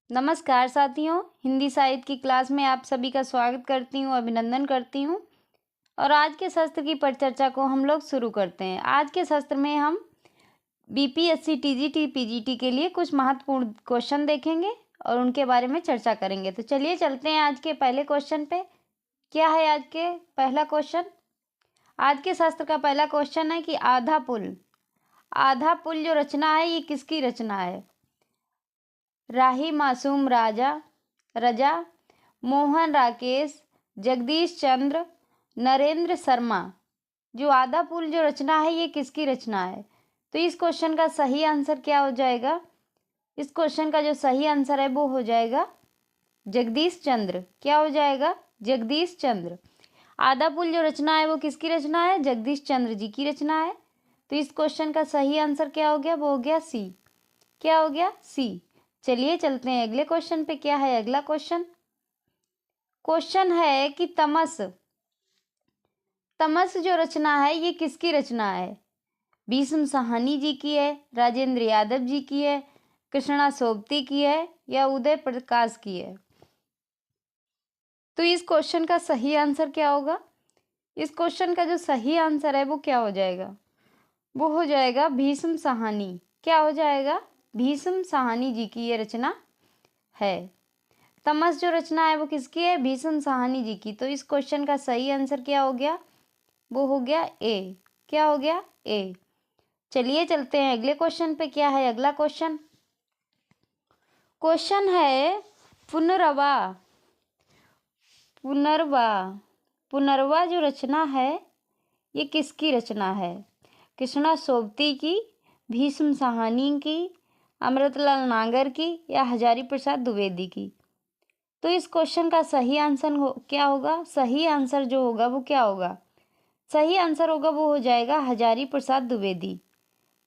नमस्कार साथियों, हिंदी साहित्य की क्लास में आप सभी का स्वागत करती हूँ, अभिनंदन करती हूँ। और आज के शस्त्र की परिचर्चा को हम लोग शुरू करते हैं। आज के शस्त्र में हम बीपीएससी, टीजीटी, पीजीटी के लिए कुछ महत्वपूर्ण क्वेश्चन देखेंगे और उनके बारे में चर्चा करेंगे। तो चलिए चलते हैं आज के पहले क्वेश्चन पे। क्या है आज के पहला क्वेश्चन? आज के शस्त्र का पहला क्वेश्चन है कि आधा पुल जो रचना है ये किसकी रचना है? राही मासूम रजा, मोहन राकेश, जगदीश चंद्र, नरेंद्र शर्मा। जो आधा पुल जो रचना है ये किसकी रचना है? तो इस क्वेश्चन का सही आंसर क्या हो जाएगा? इस क्वेश्चन का जो सही आंसर है वो हो जाएगा जगदीश चंद्र। क्या हो जाएगा? जगदीश चंद्र। आधा पुल जो रचना है वो किसकी रचना है? जगदीश चंद्र जी की रचना है। तो इस क्वेश्चन का सही आंसर क्या हो गया? वो हो गया सी। क्या हो गया? सी। चलिए चलते हैं अगले क्वेश्चन पे। क्या है अगला क्वेश्चन? क्वेश्चन है कि तमस जो रचना है ये किसकी रचना है? भीष्म साहनी जी की है, राजेंद्र यादव जी की है, कृष्णा सोबती की है या उदय प्रकाश की है? तो इस क्वेश्चन का सही आंसर क्या होगा? इस क्वेश्चन का जो सही आंसर है वो क्या हो जाएगा? वो हो जाएगा भीष्म साहनी। क्या हो जाएगा? भीष्म साहनी जी की ये रचना है। तमस जो रचना है वो किसकी है? भीष्म साहनी जी की। तो इस क्वेश्चन का सही आंसर क्या हो गया? वो हो गया ए। क्या हो गया? ए। चलिए चलते हैं अगले क्वेश्चन पे। क्या है अगला क्वेश्चन? क्वेश्चन है पुनर्वा जो रचना है ये किसकी रचना है? कृष्णा सोबती की, भीष्म साहनी की, अमृतलाल नागर की या हजारी प्रसाद द्विवेदी की? तो इस क्वेश्चन का सही आंसर क्या होगा? सही आंसर जो होगा वो क्या होगा? सही आंसर होगा वो हो जाएगा हजारी प्रसाद द्विवेदी।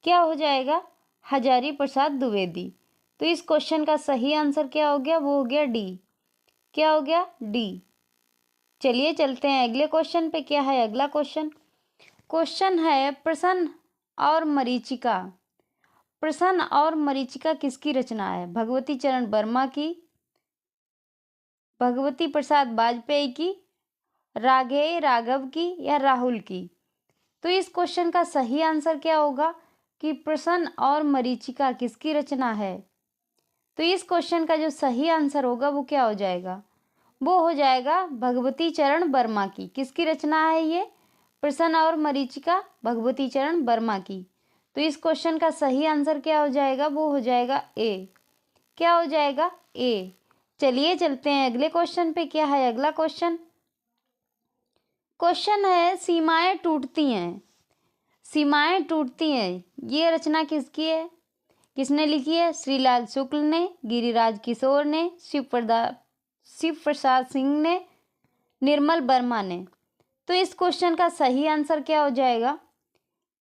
क्या हो जाएगा? हजारी प्रसाद द्विवेदी। तो इस क्वेश्चन का सही आंसर क्या हो गया? वो हो गया डी। क्या हो गया? डी। चलिए चलते हैं अगले क्वेश्चन पे। क्या है अगला क्वेश्चन? क्वेश्चन है प्रसन्न और मरीचिका किसकी रचना है? भगवती चरण वर्मा की, भगवती प्रसाद वाजपेयी की, राघेय राघव की या राहुल की? तो इस क्वेश्चन का सही आंसर क्या होगा कि प्रसन्न और मरीचिका किसकी रचना है? तो इस क्वेश्चन का जो सही आंसर होगा वो क्या हो जाएगा? वो हो जाएगा भगवती चरण वर्मा की। किसकी रचना है ये? प्रसन्न और मरीचिका भगवती चरण वर्मा की। तो इस क्वेश्चन का सही आंसर क्या हो जाएगा? वो हो जाएगा ए। क्या हो जाएगा? ए। चलिए चलते हैं अगले क्वेश्चन पे। क्या है अगला क्वेश्चन? क्वेश्चन है सीमाएं टूटती हैं ये रचना किसकी है? किसने लिखी है? श्रीलाल शुक्ल ने, गिरिराज किशोर ने, शिव प्रसाद सिंह ने, निर्मल वर्मा ने। तो इस क्वेश्चन का सही आंसर क्या हो जाएगा?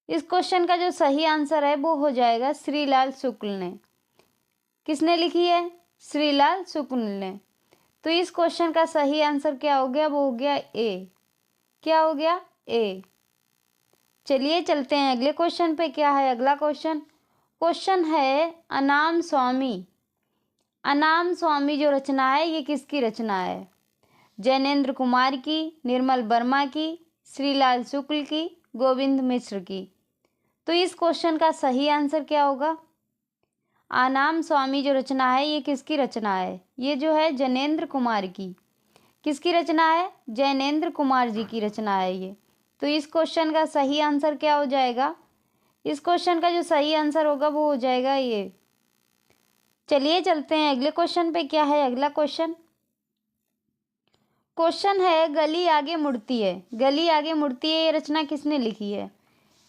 इस क्वेश्चन का जो सही आंसर है वो हो जाएगा श्रीलाल शुक्ल ने। किसने लिखी है? श्रीलाल शुक्ल ने। तो इस क्वेश्चन का सही आंसर क्या हो गया? वो हो गया ए। क्या हो गया? ए। चलिए चलते हैं अगले क्वेश्चन पे। क्या है अगला क्वेश्चन? क्वेश्चन है अनाम स्वामी जो रचना है ये किसकी रचना है? जैनेन्द्र कुमार की, निर्मल वर्मा की, श्रीलाल शुक्ल की, गोविंद मिश्र की? तो इस क्वेश्चन का सही आंसर क्या होगा? आनाम स्वामी जो रचना है ये किसकी रचना है? ये जो है जैनेन्द्र कुमार की। किसकी रचना है? जैनेन्द्र कुमार जी की रचना है ये। तो इस क्वेश्चन का सही आंसर क्या हो जाएगा? इस क्वेश्चन का जो सही आंसर होगा वो हो जाएगा ये। चलिए चलते हैं अगले क्वेश्चन पे। क्या है अगला क्वेश्चन? क्वेश्चन है गली आगे मुड़ती है ये रचना किसने लिखी है?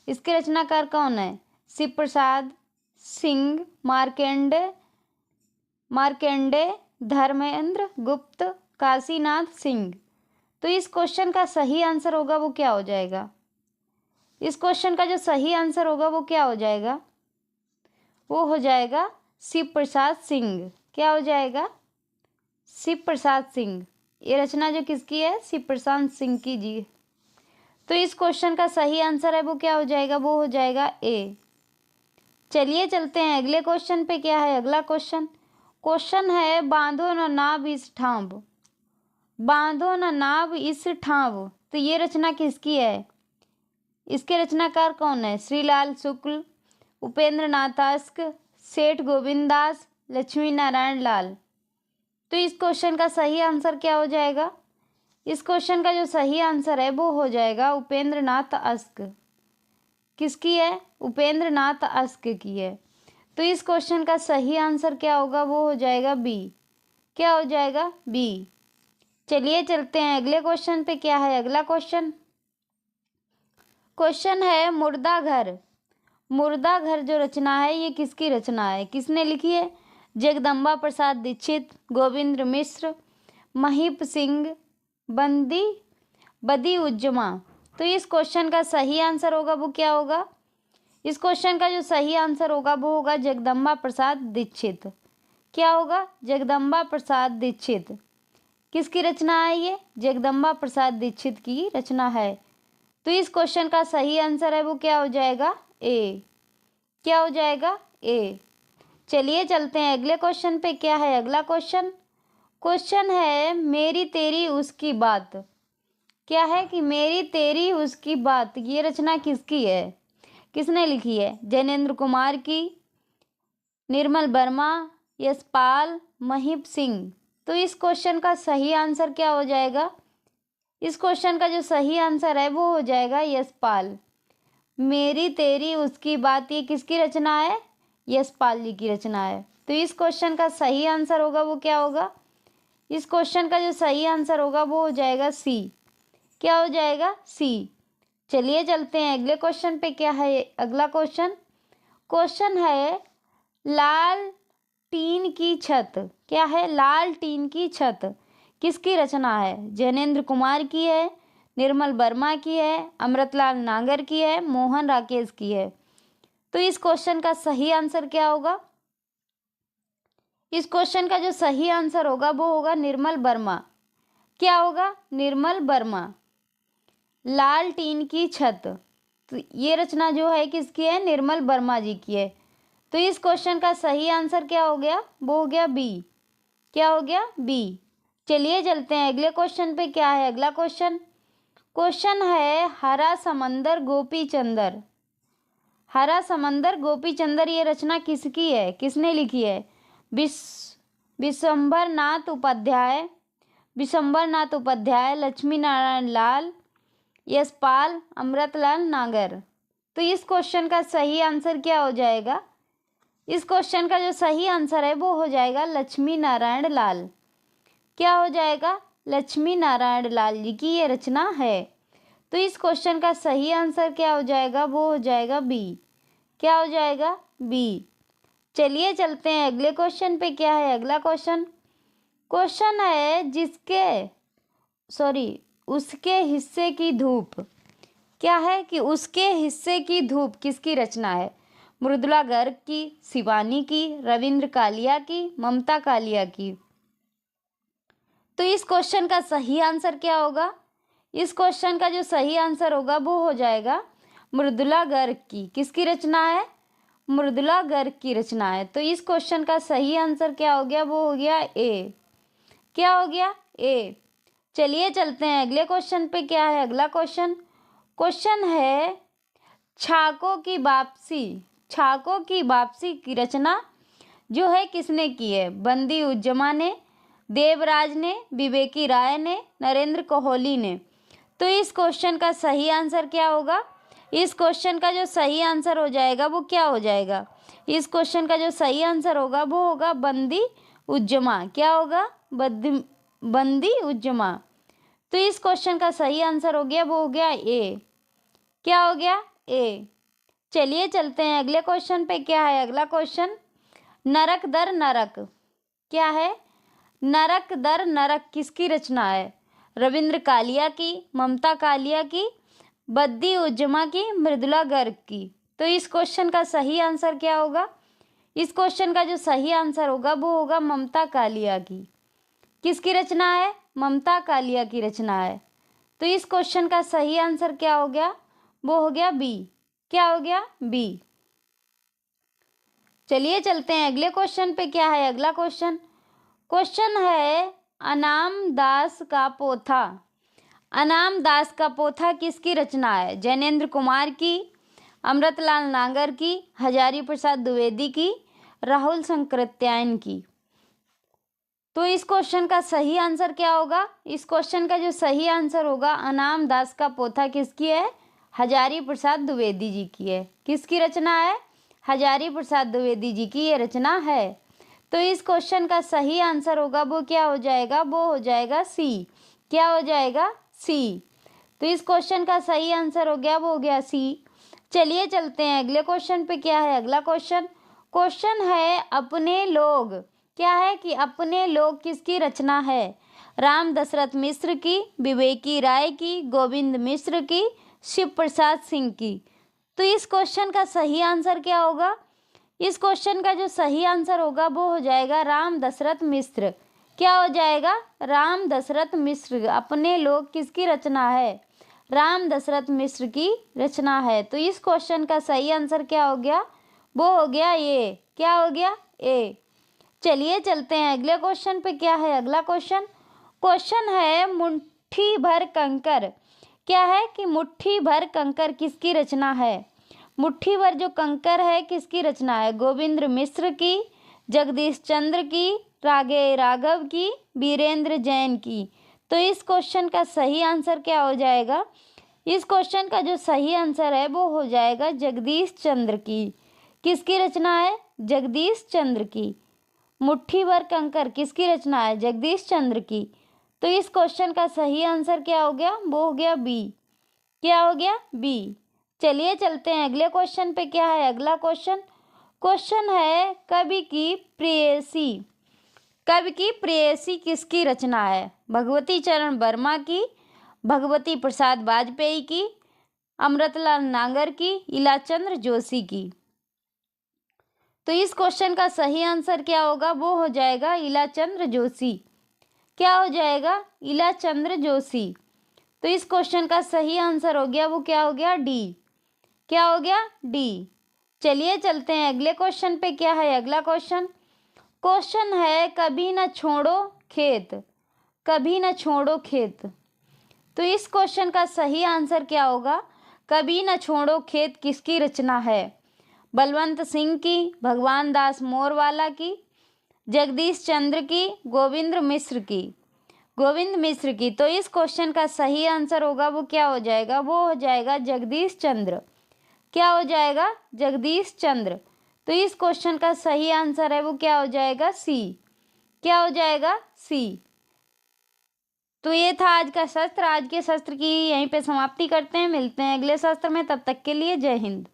इसके रचनाकार कौन है? शिव प्रसाद सिंह, मार्केंडे, धर्मेंद्र गुप्त, काशीनाथ सिंह? तो इस क्वेश्चन का सही आंसर होगा वो क्या हो जाएगा? इस क्वेश्चन का जो सही आंसर होगा वो क्या हो जाएगा? वो हो जाएगा शिव प्रसाद सिंह। क्या हो जाएगा? शिव प्रसाद सिंह। ये रचना जो किसकी है? शिव प्रसाद सिंह की जी। तो इस क्वेश्चन का सही आंसर है वो क्या हो जाएगा? वो हो जाएगा ए। चलिए चलते हैं अगले क्वेश्चन पे। क्या है अगला क्वेश्चन? क्वेश्चन है बांधो न नाव इस ठाव, बांधो न नाव इस ठाव, तो ये रचना किसकी है? इसके रचनाकार कौन है? श्रीलाल शुक्ल, उपेंद्र नाथास्क, सेठ गोविंद दास, लक्ष्मी नारायण लाल। तो इस क्वेश्चन का सही आंसर क्या हो जाएगा? इस क्वेश्चन का जो सही आंसर है वो हो जाएगा उपेंद्र नाथ अस्क। किसकी है? उपेंद्र नाथ अस्क की है। तो इस क्वेश्चन का सही आंसर क्या होगा? वो हो जाएगा बी। क्या हो जाएगा? बी। चलिए चलते हैं अगले क्वेश्चन पे। क्या है अगला क्वेश्चन? क्वेश्चन है मुर्दा घर। मुर्दा घर जो रचना है ये किसकी रचना है? किसने लिखी है? जगदम्बा प्रसाद दीक्षित, गोविंद मिश्र, महीप सिंह, बदी उज्जमा। तो इस क्वेश्चन का सही आंसर होगा वो क्या होगा? इस क्वेश्चन का जो सही आंसर होगा वो होगा जगदम्बा प्रसाद दीक्षित। क्या होगा? जगदम्बा प्रसाद दीक्षित। किसकी रचना है ये? जगदम्बा प्रसाद दीक्षित की रचना है। तो इस क्वेश्चन का सही आंसर है वो क्या हो जाएगा? ए। क्या हो जाएगा? ए। चलिए चलते हैं अगले क्वेश्चन पे। क्या है अगला क्वेश्चन? क्वेश्चन है मेरी तेरी उसकी बात। क्या है कि मेरी तेरी उसकी बात, ये रचना किसकी है? किसने लिखी है? जैनेन्द्र कुमार की, निर्मल वर्मा, यशपाल, महीप सिंह। तो इस क्वेश्चन का सही आंसर क्या हो जाएगा? इस क्वेश्चन का जो सही आंसर है वो हो जाएगा यशपाल। मेरी तेरी उसकी बात, ये किसकी रचना है? यशपाल जी की रचना है। तो इस क्वेश्चन का सही आंसर होगा वो क्या होगा? इस क्वेश्चन का जो सही आंसर होगा वो हो जाएगा सी। क्या हो जाएगा? सी। चलिए चलते हैं अगले क्वेश्चन पे। क्या है अगला क्वेश्चन? क्वेश्चन है लाल टीन की छत। क्या है? लाल टीन की छत किसकी रचना है? जैनेन्द्र कुमार की है, निर्मल वर्मा की है, अमृतलाल नागर की है, मोहन राकेश की है। तो इस क्वेश्चन का सही आंसर क्या होगा? इस क्वेश्चन का जो सही आंसर होगा वो होगा निर्मल वर्मा। क्या होगा? निर्मल वर्मा। लाल टीन की छत, तो ये रचना जो है किसकी है? निर्मल वर्मा जी की है। तो इस क्वेश्चन का सही आंसर क्या हो गया? वो हो गया बी। क्या हो गया? बी। चलिए चलते हैं अगले क्वेश्चन पे। क्या है अगला क्वेश्चन? क्वेश्चन है हरा समंदर गोपी चंदर। हरा समंदर गोपी चंदर, ये रचना किसकी है? किसने लिखी है? विशंबर नाथ उपाध्याय, विशंबर नाथ उपाध्याय, लक्ष्मी नारायण लाल, यशपाल, अमृतलाल नागर। तो इस क्वेश्चन का सही आंसर क्या हो जाएगा? इस क्वेश्चन का जो सही आंसर है वो हो जाएगा लक्ष्मी नारायण लाल। क्या हो जाएगा? लक्ष्मी नारायण लाल जी की ये रचना है। तो इस क्वेश्चन का सही आंसर क्या हो जाएगा? वो हो जाएगा बी। क्या हो जाएगा? बी। चलिए चलते हैं अगले क्वेश्चन पे। क्या है अगला क्वेश्चन? क्वेश्चन है उसके हिस्से की धूप। क्या है कि उसके हिस्से की धूप किसकी रचना है? मृदुला गर्ग की, शिवानी की, रविंद्र कालिया की, ममता कालिया की। तो इस क्वेश्चन का सही आंसर क्या होगा? इस क्वेश्चन का जो सही आंसर होगा वो हो जाएगा मृदुला गर्ग की। किसकी रचना है? मृदुला गर्ग की रचना है। तो इस क्वेश्चन का सही आंसर क्या हो गया? वो हो गया ए। क्या हो गया? ए। चलिए चलते हैं अगले क्वेश्चन पे। क्या है अगला क्वेश्चन? क्वेश्चन है छाकों की वापसी। छाकों की वापसी की रचना जो है किसने की है? बंदी उज्जमा ने, देवराज ने, विवेकी राय ने, नरेंद्र कोहली ने। तो इस क्वेश्चन का सही आंसर क्या होगा? इस क्वेश्चन का जो सही आंसर हो जाएगा वो क्या हो जाएगा? इस क्वेश्चन का जो सही आंसर होगा वो होगा बंदी उज्जमा। क्या होगा? बंदी उज्जमा। तो इस क्वेश्चन का सही आंसर हो गया वो हो गया ए। क्या हो गया? ए। चलिए चलते हैं अगले क्वेश्चन पे। क्या है अगला क्वेश्चन? नरक दर नरक। क्या है? नरक दर नरक किसकी रचना है? रविंद्र कालिया की, ममता कालिया की, बद्दी उज्जमा की, मृदुला गर्ग की। तो इस क्वेश्चन का सही आंसर क्या होगा? इस क्वेश्चन का जो सही आंसर होगा वो होगा ममता कालिया की। किसकी रचना है? ममता कालिया की रचना है। तो इस क्वेश्चन का सही आंसर क्या हो गया? वो हो गया बी। क्या हो गया? बी। चलिए चलते हैं अगले क्वेश्चन पे। क्या है अगला क्वेश्चन? क्वेश्चन है अनाम दास का पोथा। अनाम दास का पोथा किसकी रचना है? जैनेन्द्र कुमार की, अमृतलाल नागर की, हजारी प्रसाद द्विवेदी की, राहुल शंकरत्यायन की। तो इस क्वेश्चन का सही आंसर क्या होगा? इस क्वेश्चन का जो सही आंसर होगा, अनाम दास का पोथा किसकी है? हजारी प्रसाद द्विवेदी जी की है। किसकी रचना है? हजारी प्रसाद द्विवेदी जी की ये रचना है। तो इस क्वेश्चन का सही आंसर होगा वो क्या हो जाएगा? वो हो जाएगा सी। क्या हो जाएगा? सी। तो इस क्वेश्चन का सही आंसर हो गया, वो हो गया सी। चलिए चलते हैं अगले क्वेश्चन पे। क्या है अगला क्वेश्चन? क्वेश्चन है अपने लोग। क्या है कि अपने लोग किसकी रचना है? राम दशरथ मिश्र की, विवेकी राय की, गोविंद मिश्र की, शिव प्रसाद सिंह की। तो इस क्वेश्चन का सही आंसर क्या होगा? इस क्वेश्चन का जो सही आंसर होगा वो हो जाएगा राम दशरथ मिश्र। क्या हो जाएगा? राम दशरथ मिश्र। अपने लोग किसकी रचना है? राम दशरथ मिश्र की रचना है। तो इस क्वेश्चन का सही आंसर क्या हो गया? वो हो गया ए। क्या हो गया? ए। चलिए चलते हैं अगले क्वेश्चन पे। क्या है अगला क्वेश्चन? क्वेश्चन है मुट्ठी भर कंकर। क्या है कि मुट्ठी भर कंकर किसकी रचना है? मुट्ठी भर जो कंकर है किसकी रचना है? गोविंद मिश्र की, जगदीश चंद्र की, रागे राघव की, वीरेंद्र जैन की। तो इस क्वेश्चन का सही आंसर क्या हो जाएगा? इस क्वेश्चन का जो सही आंसर है वो हो जाएगा जगदीश चंद्र की। किसकी रचना है? जगदीश चंद्र की। मुट्ठी भर कंकर किसकी रचना है? जगदीश चंद्र की। तो इस क्वेश्चन का सही आंसर क्या हो गया? वो हो गया बी। क्या हो गया? बी। चलिए चलते हैं अगले क्वेश्चन पे। क्या है अगला क्वेश्चन? क्वेश्चन है कवि की प्रेयसी। कवि की प्रेयसी किसकी रचना है? भगवती चरण वर्मा की, भगवती प्रसाद वाजपेयी की, अमृतलाल नागर की, इलाचंद्र जोशी की। तो इस क्वेश्चन का सही आंसर क्या होगा? वो हो जाएगा इलाचंद्र जोशी। क्या हो जाएगा? इलाचंद्र जोशी। तो इस क्वेश्चन का सही आंसर हो गया, वो क्या हो गया? डी। क्या हो गया? डी। चलिए चलते हैं अगले क्वेश्चन पे। क्या है अगला क्वेश्चन? क्वेश्चन है कभी न छोड़ो खेत। कभी न छोड़ो खेत। तो इस क्वेश्चन का सही आंसर क्या होगा? कभी न छोड़ो खेत किसकी रचना है? बलवंत सिंह की, भगवान दास मोरवाला की, जगदीश चंद्र की, गोविंद मिश्र की। गोविंद मिश्र की। तो इस क्वेश्चन का सही आंसर होगा वो क्या हो जाएगा? वो हो जाएगा जगदीश चंद्र। क्या हो जाएगा? जगदीश चंद्र। तो इस क्वेश्चन का सही आंसर है वो क्या हो जाएगा? सी। क्या हो जाएगा? सी। तो ये था आज का शस्त्र। आज के शस्त्र की यहीं पे समाप्ति करते हैं। मिलते हैं अगले शस्त्र में, तब तक के लिए जय हिंद।